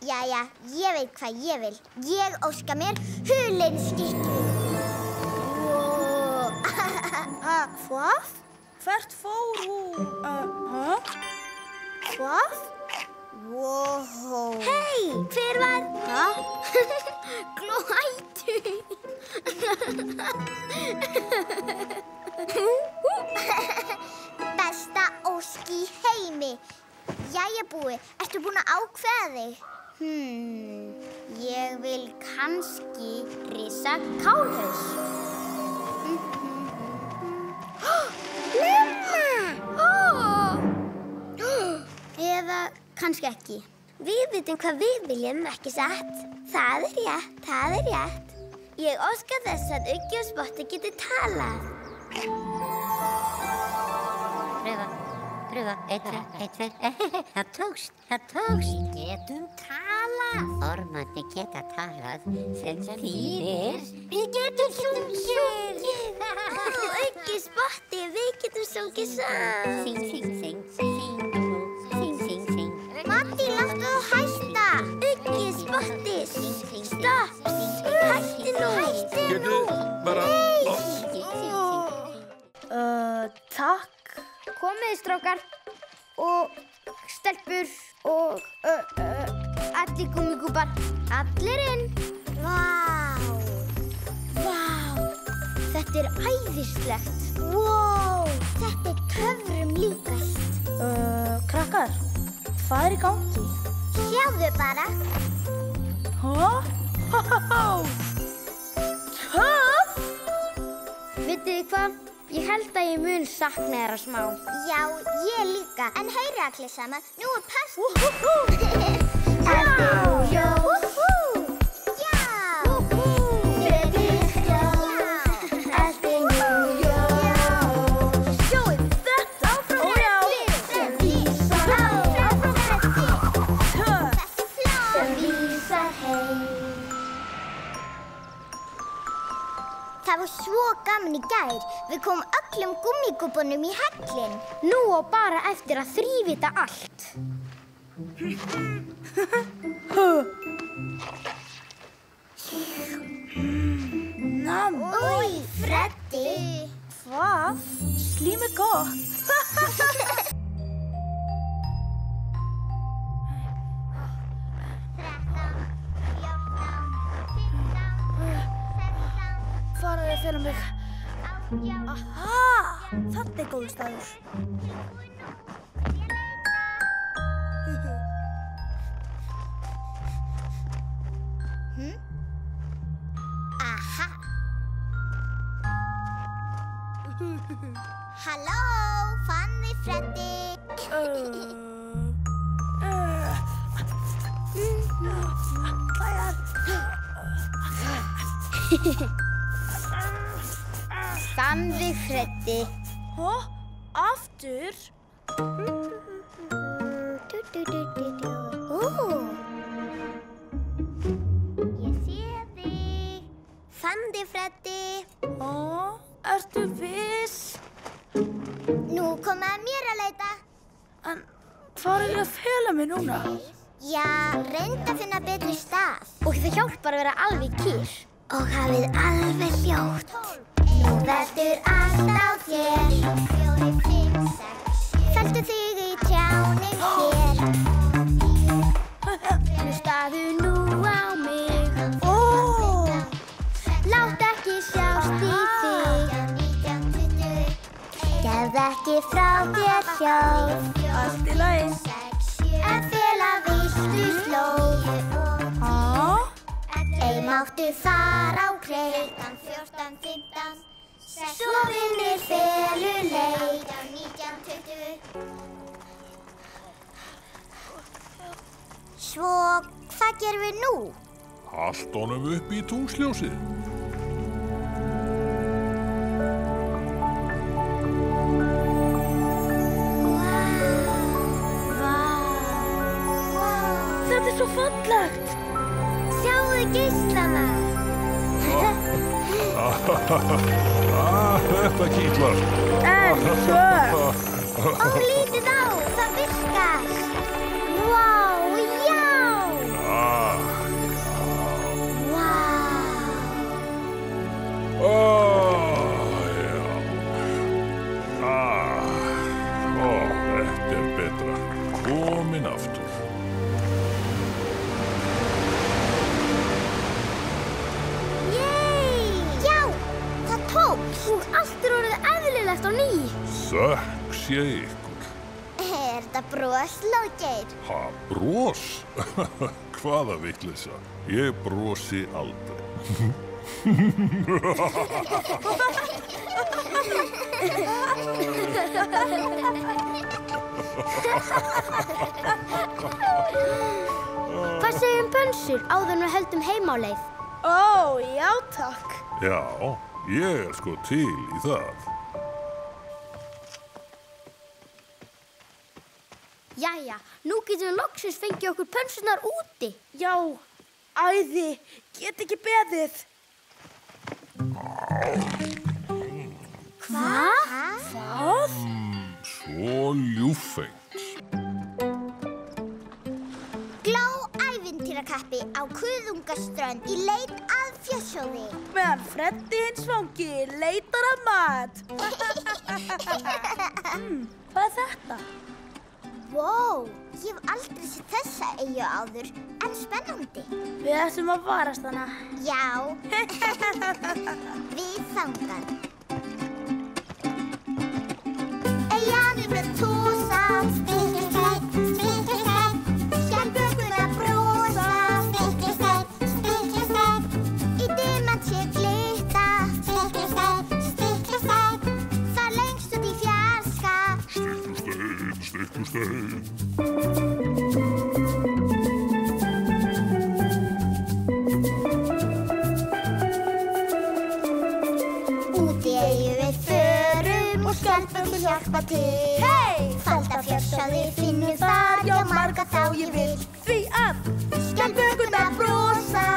Jæja, ég veit hvað ég vil. Ég óska mér hulinnskyrtu. Hvað? Hvert fór hún? Hvað? Wow. Hei, hver var? Glóhættu. Besta ósk í heimi. Jæja, Búi, ertu búin að ákveða þig? Ég vil kannski risa kálhaus. Eða kannski ekki. Við vitum hvað við viljum, ekki satt? Það er rétt. Ég óska þess að Uggi og Spotti geti talað. Pröfa, 1, 2. Það tókst. Við getum talað. Ormarnir geta talað sem þýðir. Við getum sungið. Uggi, Spotti, við getum sungið saman. Sing. Matti, láttu þú hætta. Uggi, Spotti, stopp. Hætti nú. Getið bara... Takk. Komiði, strákar. Og stelpur og allir gúmmíkúbar. Allir inn. Vá. Þetta er æðislegt. Wow, þetta er töfrum líkast. Krakkar, hvað er í gangi? Sjáðu bara. Töff! Vitið þið hvað? Ég held að ég mun sakna þeirra smá. Já, ég líka. En heyri allir saman. Nú er partí. Ertu ljós? Já! Fredrik ljós. Ertu ljós? Sjóið þetta! Sem vísar heim. Töff! Sem vísar heim. Það var svo gaman í gær. Við komum öllum gúmmíkúbunum í hellinn. Nú á bara eftir að þrífita allt. Új, Freddi. Hvað? Slím er gott. 13, 14, 15, 16. Faraðu að fela mig. Aha! Þetta er góður staður. Aha. Halló, fann þig, Freddi. Fann þig, Freddi. Aftur? Ég sé þig. Fann þig, Freddi. Ertu viss? Nú komið að mér að leita. En hvað er ég að fela mig núna? Já, reyndu að finna betri stað. Og það hjálpar að vera alveg kýr. Og hafið alveg hljótt. Nú veldur allt á þér. 4, 5, 6, 7. Felltu þig í trjánum hér. Hlustaðu nú á mig. Lát ekki sjást í þig. 19, 20. Gefðu ekki frá þér hljóð. Allt í lagi. En fela viltu slóð. Ei máttu fara á kreik. 14, 15, 16. Svo vinnir feluleik. 19, 20. Svo, hvað gerum við nú? Allt honum upp í tunglsljósið. Þetta er svo fallegt. Sjáðu geislana. Þetta kitlar. Ó, lítið á, það virkar. Vá, já. allt á ný. Þökk sé ykkur. Er þetta bros, Lóðgeir? Ha, bros? Hvaða vitleysa? Ég brosi aldrei. Hvað segjum pönsur áður en við höldum heim á leið? Ó, já takk. Já, ég sko til í það. Jæja, nú getum við loksins fengið okkur pönsunar úti. Já, æði, get ekki beðið. Hvað? Svo ljúffengt. Glá ævintýrakappi á Kuðungaströnd í leit að fjársjóði. Meðan Freddi hinn svangi leitar að mat. Hvað er þetta? Vó, ég hef aldrei sett þessa eyju áður, en spennandi. Við ætlum að varast hana. Já, við þangað. Eyjan er með tósa, spikri-skrætt, spikri-skrætt. Skjaldbökur að brosa, spikri-skrætt, spikri-skrætt. Í dimman sé glitta, spikri-skrætt, spikri-skrætt. Það lengst út í fjarska. Stiklustein. Úti eyju við förum og skjaldbökur hjálpa til. Hey! Falda fjársjóði finnum þar, já marga þá ég vil. Því að Skjaldbökurnar brosa,